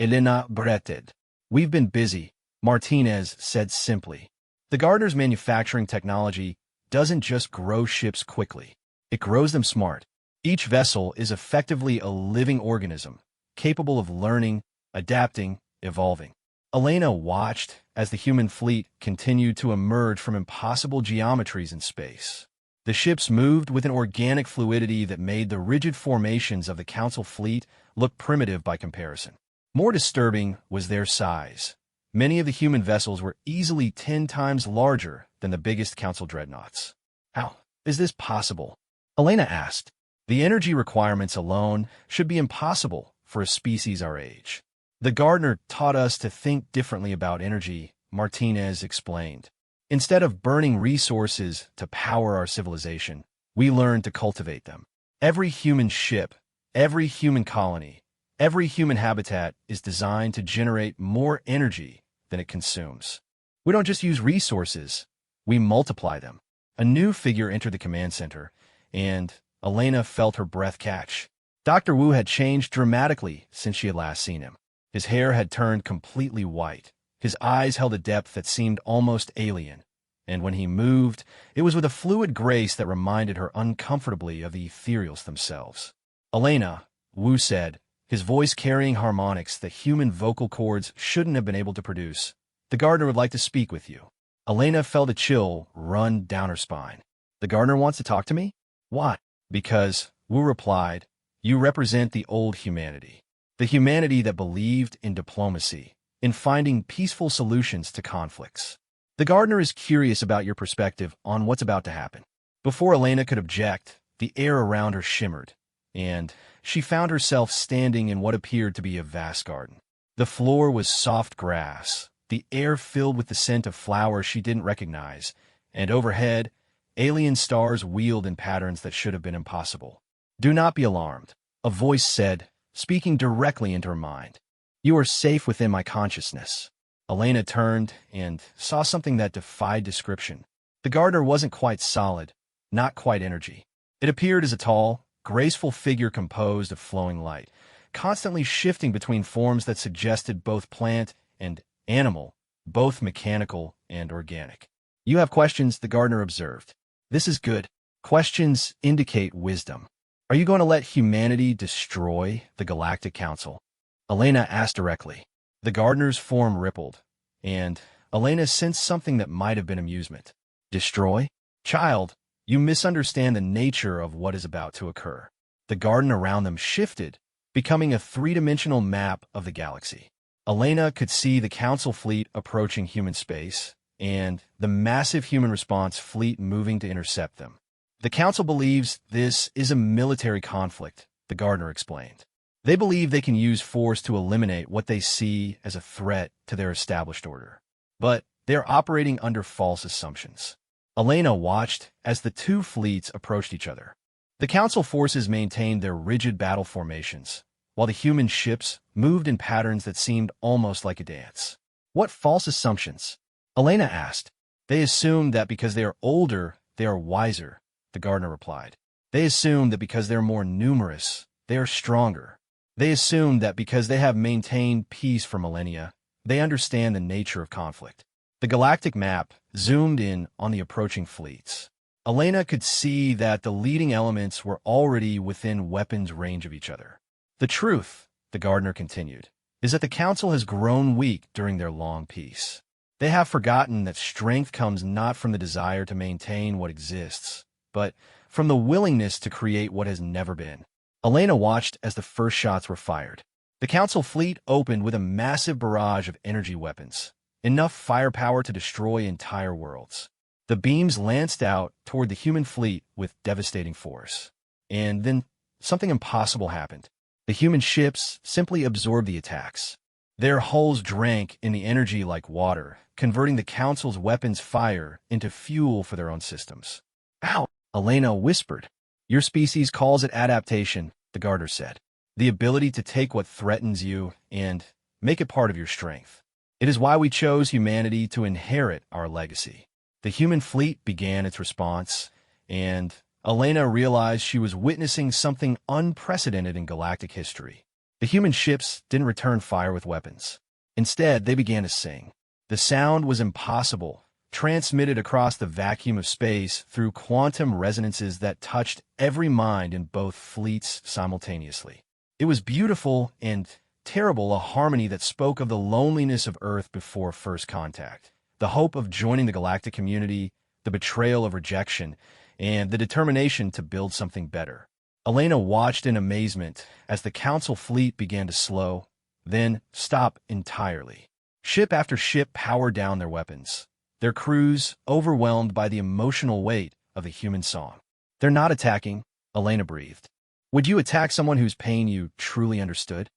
Elena bretted. We've been busy, Martinez said simply. The gardener's manufacturing technology doesn't just grow ships quickly. It grows them smart. Each vessel is effectively a living organism, capable of learning, adapting, evolving. Elena watched as the human fleet continued to emerge from impossible geometries in space. The ships moved with an organic fluidity that made the rigid formations of the council fleet look primitive by comparison. More disturbing was their size. Many of the human vessels were easily 10 times larger than the biggest council dreadnoughts. How is this possible? Elena asked. The energy requirements alone should be impossible for a species our age. The gardener taught us to think differently about energy, Martinez explained. Instead of burning resources to power our civilization, we learned to cultivate them. Every human ship, every human colony, every human habitat is designed to generate more energy than it consumes. We don't just use resources, we multiply them. A new figure entered the command center, and Elena felt her breath catch. Dr. Wu had changed dramatically since she had last seen him. His hair had turned completely white. His eyes held a depth that seemed almost alien. And when he moved, it was with a fluid grace that reminded her uncomfortably of the ethereals themselves. Elena, Wu said, his voice carrying harmonics that human vocal cords shouldn't have been able to produce. The gardener would like to speak with you. Elena felt a chill run down her spine. The gardener wants to talk to me? Why? Because, Wu replied, you represent the old humanity. The humanity that believed in diplomacy, in finding peaceful solutions to conflicts. The gardener is curious about your perspective on what's about to happen. Before Elena could object, the air around her shimmered, and she found herself standing in what appeared to be a vast garden. The floor was soft grass, the air filled with the scent of flowers she didn't recognize, and overhead, alien stars wheeled in patterns that should have been impossible. "Do not be alarmed," a voice said, speaking directly into her mind. "You are safe within my consciousness." Elena turned and saw something that defied description. The gardener wasn't quite solid, not quite energy. It appeared as a tall, graceful figure composed of flowing light, constantly shifting between forms that suggested both plant and animal, both mechanical and organic. "You have questions," the gardener observed. "This is good. Questions indicate wisdom. Are you going to let humanity destroy the Galactic Council?" Elena asked directly. The gardener's form rippled, and Elena sensed something that might have been amusement. "Destroy? Child, you misunderstand the nature of what is about to occur." The garden around them shifted, becoming a three-dimensional map of the galaxy. Elena could see the Council fleet approaching human space, and the massive human response fleet moving to intercept them. "The Council believes this is a military conflict," the gardener explained. "They believe they can use force to eliminate what they see as a threat to their established order. But they're operating under false assumptions." Elena watched as the two fleets approached each other. The Council forces maintained their rigid battle formations, while the human ships moved in patterns that seemed almost like a dance. "What false assumptions?" Elena asked. "They assume that because they are older, they are wiser," the gardener replied. "They assume that because they're more numerous, they are stronger. They assume that because they have maintained peace for millennia, they understand the nature of conflict." The galactic map zoomed in on the approaching fleets. Elena could see that the leading elements were already within weapons range of each other. "The truth," the gardener continued, "is that the Council has grown weak during their long peace. They have forgotten that strength comes not from the desire to maintain what exists, but from the willingness to create what has never been." Elena watched as the first shots were fired. The Council fleet opened with a massive barrage of energy weapons, enough firepower to destroy entire worlds. The beams lanced out toward the human fleet with devastating force. And then something impossible happened. The human ships simply absorbed the attacks. Their hulls drank in the energy like water, converting the Council's weapons fire into fuel for their own systems. "Ow!" Elena whispered. "Your species calls it adaptation," the gardener said. "The ability to take what threatens you and make it part of your strength. It is why we chose humanity to inherit our legacy." The human fleet began its response, and Elena realized she was witnessing something unprecedented in galactic history. The human ships didn't return fire with weapons. Instead, they began to sing. The sound was impossible, transmitted across the vacuum of space through quantum resonances that touched every mind in both fleets simultaneously. It was beautiful and terrible, a harmony that spoke of the loneliness of Earth before first contact, the hope of joining the galactic community, the betrayal of rejection, and the determination to build something better. Elena watched in amazement as the Council fleet began to slow, then stop entirely. Ship after ship powered down their weapons, their crews overwhelmed by the emotional weight of the human song. "They're not attacking," Elena breathed. "Would you attack someone whose pain you truly understood?"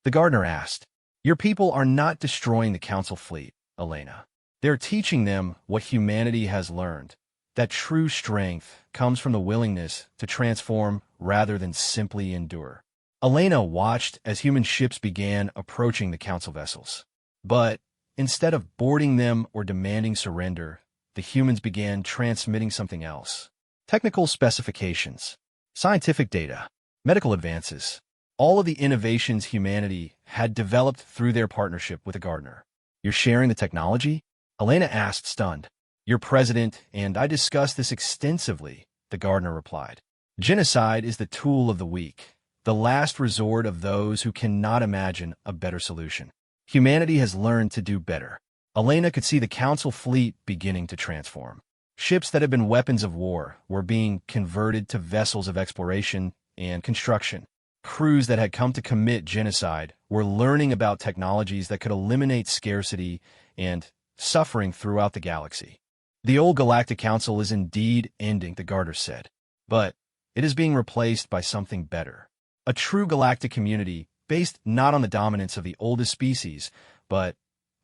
The gardener asked. "Your people are not destroying the Council fleet, Elena. They're teaching them what humanity has learned, that true strength comes from the willingness to transform rather than simply endure." Elena watched as human ships began approaching the Council vessels. But instead of boarding them or demanding surrender, the humans began transmitting something else. Technical specifications, scientific data, medical advances, all of the innovations humanity had developed through their partnership with the gardener. "You're sharing the technology?" Elena asked, stunned. "Your president and I discussed this extensively," the gardener replied. "Genocide is the tool of the weak, the last resort of those who cannot imagine a better solution. Humanity has learned to do better." Elena could see the Council fleet beginning to transform. Ships that had been weapons of war were being converted to vessels of exploration and construction. Crews that had come to commit genocide were learning about technologies that could eliminate scarcity and suffering throughout the galaxy. The old Galactic Council is indeed ending, the gardener said, but it is being replaced by something better. A true galactic community based not on the dominance of the oldest species, but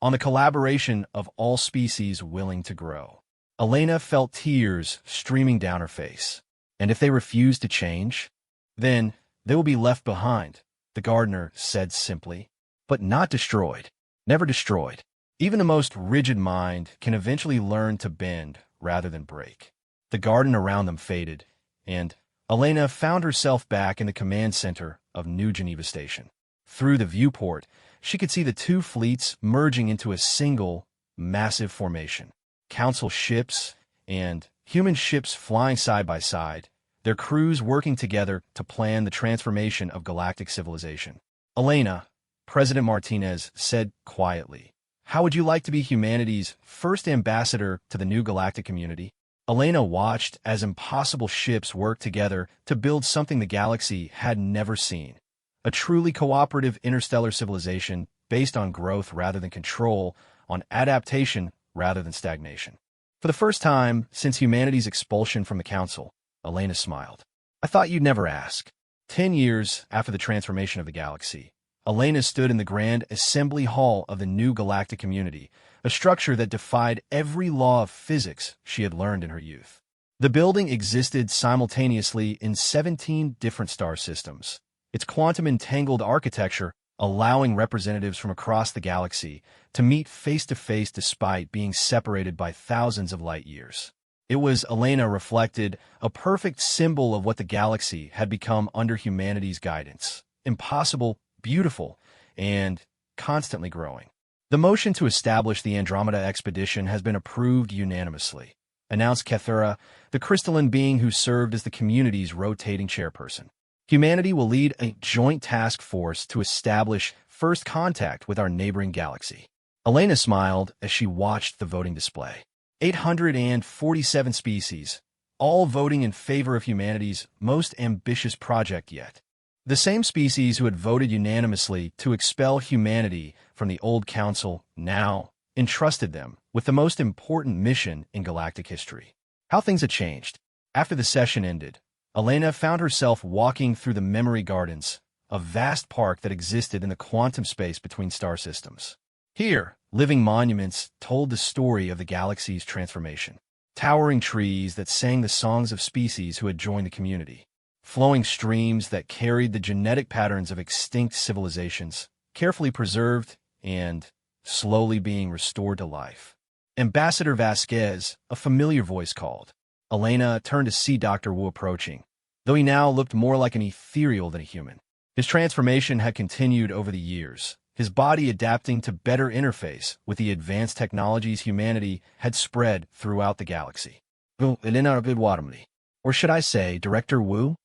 on the collaboration of all species willing to grow. Elena felt tears streaming down her face. And if they refuse to change, then they will be left behind, the gardener said simply. But not destroyed. Never destroyed. Even the most rigid mind can eventually learn to bend rather than break. The garden around them faded, and Elena found herself back in the command center of New Geneva Station. Through the viewport, she could see the two fleets merging into a single, massive formation. Council ships and human ships flying side by side, their crews working together to plan the transformation of galactic civilization. Elena, President Martinez said quietly, "How would you like to be humanity's first ambassador to the new galactic community?" Elena watched as impossible ships worked together to build something the galaxy had never seen. A truly cooperative interstellar civilization based on growth rather than control, on adaptation rather than stagnation. For the first time since humanity's expulsion from the Council, Elena smiled. "I thought you'd never ask." 10 years after the transformation of the galaxy, Elena stood in the Grand Assembly Hall of the new galactic community, a structure that defied every law of physics she had learned in her youth. The building existed simultaneously in 17 different star systems, its quantum-entangled architecture allowing representatives from across the galaxy to meet face-to-face despite being separated by thousands of light years. It was, Elena reflected, a perfect symbol of what the galaxy had become under humanity's guidance. Impossible, beautiful, and constantly growing. "The motion to establish the Andromeda expedition has been approved unanimously," announced Kethura, the crystalline being who served as the community's rotating chairperson. "Humanity will lead a joint task force to establish first contact with our neighboring galaxy." Elena smiled as she watched the voting display. 847 species, all voting in favor of humanity's most ambitious project yet. The same species who had voted unanimously to expel humanity from the old council now entrusted them with the most important mission in galactic history. How things had changed. After the session ended, Elena found herself walking through the Memory Gardens, a vast park that existed in the quantum space between star systems. Here, living monuments told the story of the galaxy's transformation. Towering trees that sang the songs of species who had joined the community. Flowing streams that carried the genetic patterns of extinct civilizations, carefully preserved and slowly being restored to life. Ambassador Vasquez, a familiar voice called. Elena turned to see Dr. Wu approaching, though he now looked more like an ethereal than a human. His transformation had continued over the years, his body adapting to better interface with the advanced technologies humanity had spread throughout the galaxy. Or should I say, Director Wu?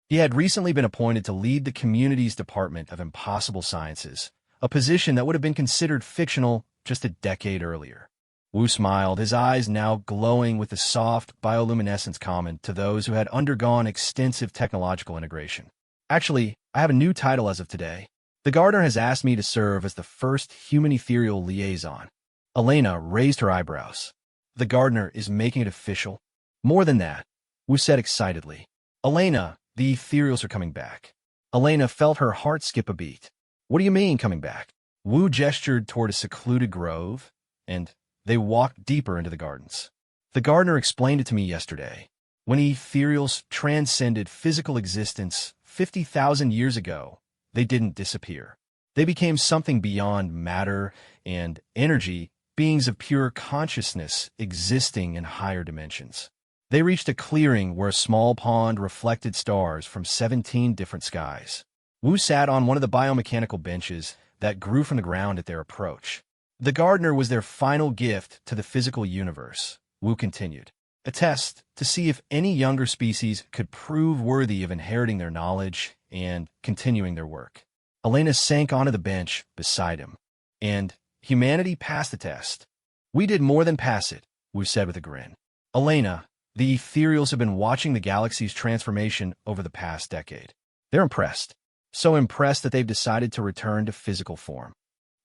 He had recently been appointed to lead the community's Department of Impossible Sciences, a position that would have been considered fictional just a decade earlier. Wu smiled, his eyes now glowing with the soft bioluminescence common to those who had undergone extensive technological integration. "Actually, I have a new title as of today. The gardener has asked me to serve as the first human ethereal liaison." Elena raised her eyebrows. "The gardener is making it official?" "More than that," Wu said excitedly. "Elena, the ethereals are coming back." Elena felt her heart skip a beat. "What do you mean, coming back?" Wu gestured toward a secluded grove, and they walked deeper into the gardens. "The gardener explained it to me yesterday. When ethereals transcended physical existence 50,000 years ago, they didn't disappear. They became something beyond matter and energy, beings of pure consciousness existing in higher dimensions. They reached a clearing where a small pond reflected stars from 17 different skies. Wu sat on one of the biomechanical benches that grew from the ground at their approach. The gardener was their final gift to the physical universe, Wu continued. A test to see if any younger species could prove worthy of inheriting their knowledge and continuing their work. Elena sank onto the bench beside him, and humanity passed the test. "We did more than pass it," Wu said with a grin. "Elena, the ethereals have been watching the galaxy's transformation over the past decade. They're impressed. So impressed that they've decided to return to physical form."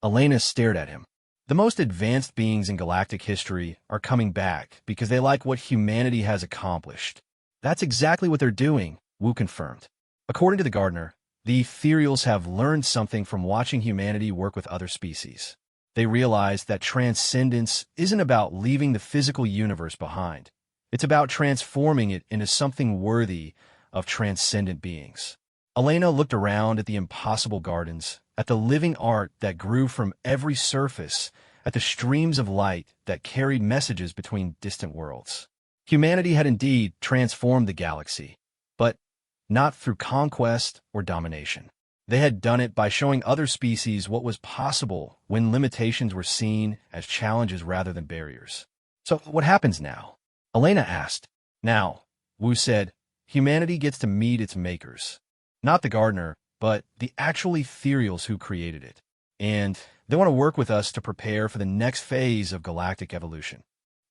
Elena stared at him. The most advanced beings in galactic history are coming back because they like what humanity has accomplished. That's exactly what they're doing, Wu confirmed. According to the gardener, the ethereals have learned something from watching humanity work with other species. They realized that transcendence isn't about leaving the physical universe behind. It's about transforming it into something worthy of transcendent beings. Elena looked around at the impossible gardens, at the living art that grew from every surface, at the streams of light that carried messages between distant worlds. Humanity had indeed transformed the galaxy, but not through conquest or domination. They had done it by showing other species what was possible when limitations were seen as challenges rather than barriers. So what happens now? Elena asked. Now, Wu said, humanity gets to meet its makers. Not the gardener, but the actual ethereals who created it. And they want to work with us to prepare for the next phase of galactic evolution.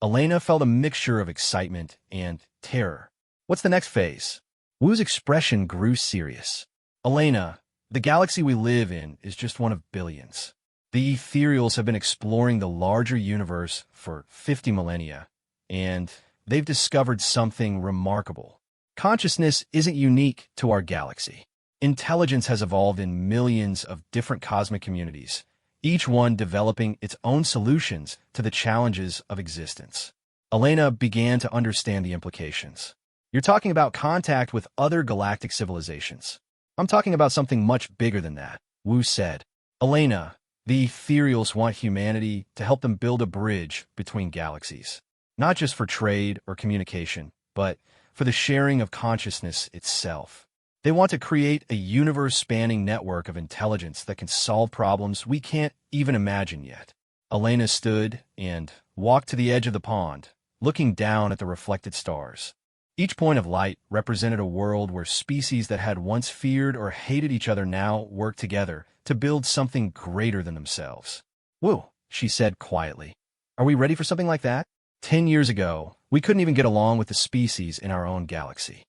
Elena felt a mixture of excitement and terror. What's the next phase? Wu's expression grew serious. Elena, the galaxy we live in is just one of billions. The ethereals have been exploring the larger universe for 50 millennia, and they've discovered something remarkable. Consciousness isn't unique to our galaxy. Intelligence has evolved in millions of different cosmic communities, each one developing its own solutions to the challenges of existence. Elena began to understand the implications. You're talking about contact with other galactic civilizations. I'm talking about something much bigger than that, Wu said. Elena, the ethereals want humanity to help them build a bridge between galaxies, not just for trade or communication, but for the sharing of consciousness itself. They want to create a universe-spanning network of intelligence that can solve problems we can't even imagine yet. Elena stood and walked to the edge of the pond, looking down at the reflected stars. Each point of light represented a world where species that had once feared or hated each other now worked together to build something greater than themselves. Wu, she said quietly. Are we ready for something like that? 10 years ago, we couldn't even get along with the species in our own galaxy.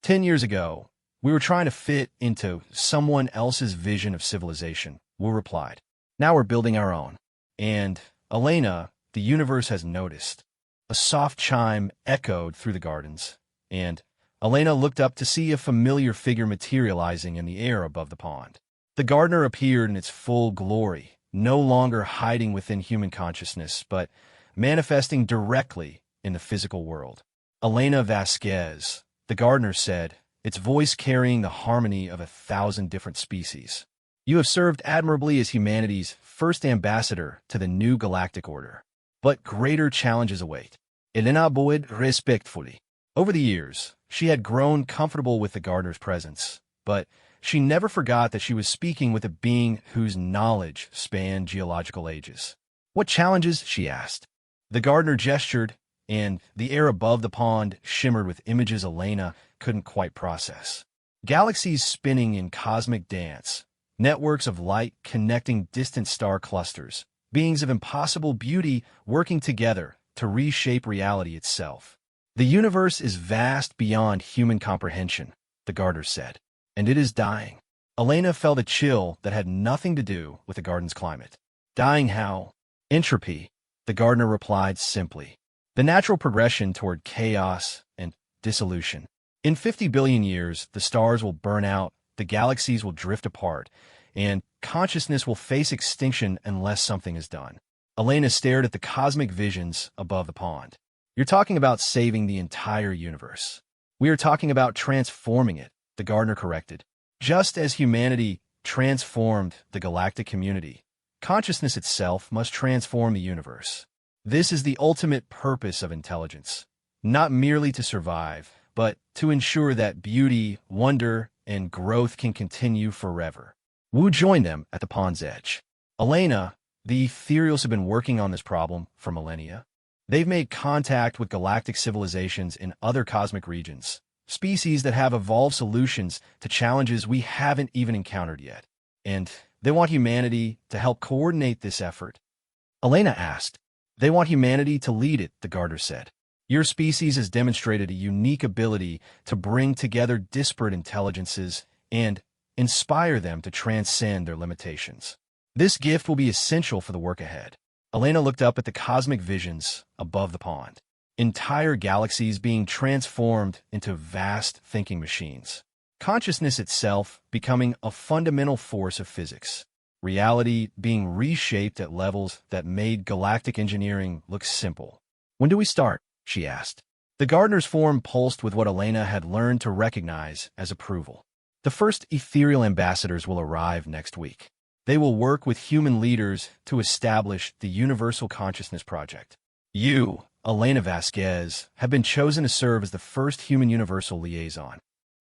10 years ago, we were trying to fit into someone else's vision of civilization, Wu replied. Now we're building our own. And, Elena, the universe has noticed. A soft chime echoed through the gardens, and Elena looked up to see a familiar figure materializing in the air above the pond. The gardener appeared in its full glory, no longer hiding within human consciousness, but manifesting directly in the physical world. Elena Vasquez, the gardener said, its voice carrying the harmony of 1,000 different species. You have served admirably as humanity's first ambassador to the new galactic order. But greater challenges await. Elena bowed respectfully. Over the years, she had grown comfortable with the gardener's presence, but she never forgot that she was speaking with a being whose knowledge spanned geological ages. What challenges? She asked. The gardener gestured, and the air above the pond shimmered with images Elena couldn't quite process. Galaxies spinning in cosmic dance, networks of light connecting distant star clusters, beings of impossible beauty working together to reshape reality itself. The universe is vast beyond human comprehension, the gardener said, and it is dying. Elena felt a chill that had nothing to do with the garden's climate. Dying how? Entropy, the gardener replied simply. The natural progression toward chaos and dissolution. In 50 billion years, the stars will burn out, the galaxies will drift apart, and consciousness will face extinction unless something is done. Elena stared at the cosmic visions above the pond. You're talking about saving the entire universe. We are talking about transforming it, the gardener corrected. Just as humanity transformed the galactic community, consciousness itself must transform the universe. This is the ultimate purpose of intelligence, not merely to survive, but to ensure that beauty, wonder, and growth can continue forever. Wu joined them at the pond's edge. Elena, the ethereals have been working on this problem for millennia. They've made contact with galactic civilizations in other cosmic regions, species that have evolved solutions to challenges we haven't even encountered yet. And they want humanity to help coordinate this effort. Elena asked. They want humanity to lead it, the gardener said. Your species has demonstrated a unique ability to bring together disparate intelligences and inspire them to transcend their limitations. This gift will be essential for the work ahead. Elena looked up at the cosmic visions above the pond. Entire galaxies being transformed into vast thinking machines. Consciousness itself becoming a fundamental force of physics. Reality being reshaped at levels that made galactic engineering look simple. "When do we start?" she asked. The gardener's form pulsed with what Elena had learned to recognize as approval. "The first ethereal ambassadors will arrive next week. They will work with human leaders to establish the Universal Consciousness Project. You, Elena Vasquez, have been chosen to serve as the first human universal liaison."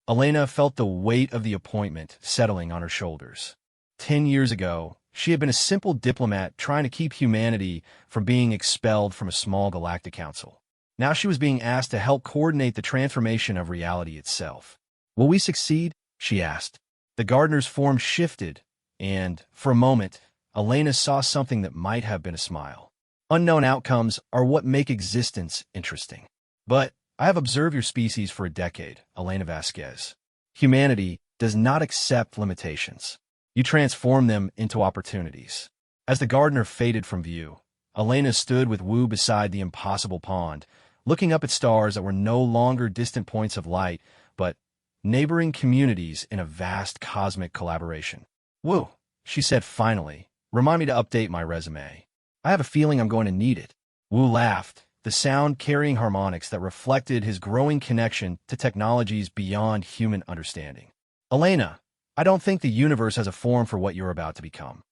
Elena felt the weight of the appointment settling on her shoulders. 10 years ago, she had been a simple diplomat trying to keep humanity from being expelled from a small galactic council. Now she was being asked to help coordinate the transformation of reality itself. "Will we succeed?" she asked. The gardener's form shifted, and, for a moment, Elena saw something that might have been a smile. "Unknown outcomes are what make existence interesting. But I have observed your species for a decade, Elena Vasquez. Humanity does not accept limitations. You transform them into opportunities." As the gardener faded from view, Elena stood with Wu beside the impossible pond, looking up at stars that were no longer distant points of light, but neighboring communities in a vast cosmic collaboration. "Wu," she said finally, "remind me to update my resume. I have a feeling I'm going to need it." Wu laughed, the sound carrying harmonics that reflected his growing connection to technologies beyond human understanding. "Elena, I don't think the universe has a form for what you're about to become."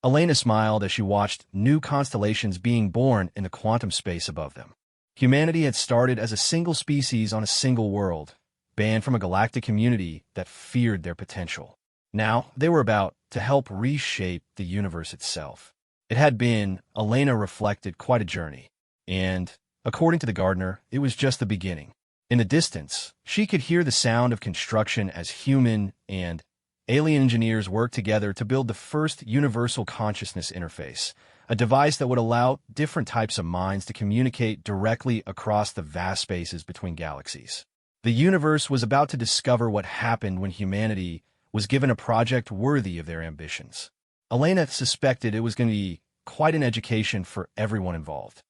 Elena smiled as she watched new constellations being born in the quantum space above them. Humanity had started as a single species on a single world, banned from a galactic community that feared their potential. Now, they were about to help reshape the universe itself. It had been, Elena reflected, quite a journey. And, according to the gardener, it was just the beginning. In the distance, she could hear the sound of construction as human and alien engineers worked together to build the first universal consciousness interface, a device that would allow different types of minds to communicate directly across the vast spaces between galaxies. The universe was about to discover what happened when humanity was given a project worthy of their ambitions. Elena suspected it was going to be quite an education for everyone involved.